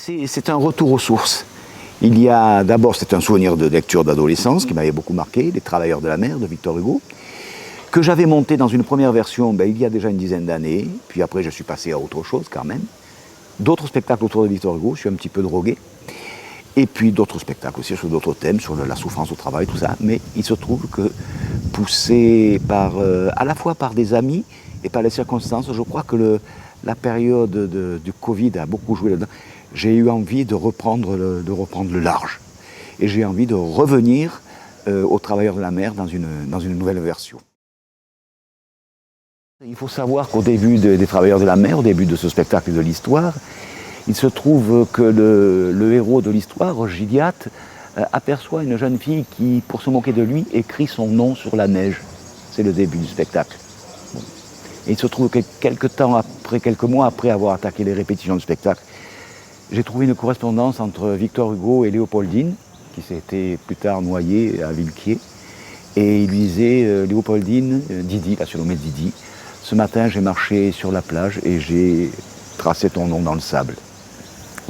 C'est un retour aux sources. Il y a d'abord, c'est un souvenir de lecture d'adolescence qui m'avait beaucoup marqué, Les Travailleurs de la mer de Victor Hugo, que j'avais monté dans une première version il y a déjà une dizaine d'années, puis après je suis passé à autre chose quand même. D'autres spectacles autour de Victor Hugo, je suis un petit peu drogué, et puis d'autres spectacles aussi sur d'autres thèmes, sur la souffrance au travail, tout ça, mais il se trouve que poussé à la fois par des amis et par les circonstances, je crois que la période du Covid a beaucoup joué là-dedans. J'ai eu envie de reprendre le large. Et j'ai envie de revenir aux Travailleurs de la mer dans une nouvelle version. Il faut savoir qu'au début des Travailleurs de la mer, au début de ce spectacle de l'histoire, il se trouve que le héros de l'histoire, Gilliatt, aperçoit une jeune fille qui, pour se moquer de lui, écrit son nom sur la neige. C'est le début du spectacle. Bon. Et il se trouve que quelques mois après avoir attaqué les répétitions du spectacle, j'ai trouvé une correspondance entre Victor Hugo et Léopoldine, qui s'était plus tard noyée à Villequier. Et il lui disait, Léopoldine, Didi, la surnommée Didi, ce matin j'ai marché sur la plage et j'ai tracé ton nom dans le sable.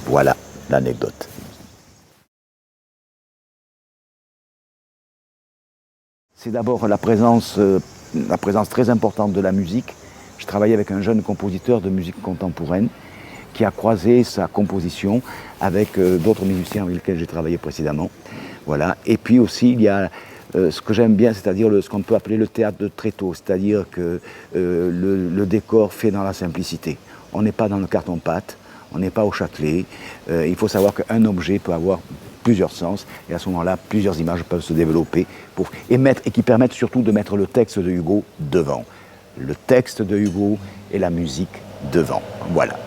Voilà l'anecdote. C'est d'abord la présence très importante de la musique. Je travaillais avec un jeune compositeur de musique contemporaine qui a croisé sa composition avec d'autres musiciens avec lesquels j'ai travaillé précédemment. Voilà. Et puis aussi, il y a ce que j'aime bien, c'est-à-dire ce qu'on peut appeler le théâtre de Tréteau, c'est-à-dire que le décor fait dans la simplicité. On n'est pas dans le carton-pâte, on n'est pas au Châtelet. Il faut savoir qu'un objet peut avoir plusieurs sens, et à ce moment-là, plusieurs images peuvent se développer et qui permettent surtout de mettre le texte de Hugo devant. Le texte de Hugo et la musique devant. Voilà.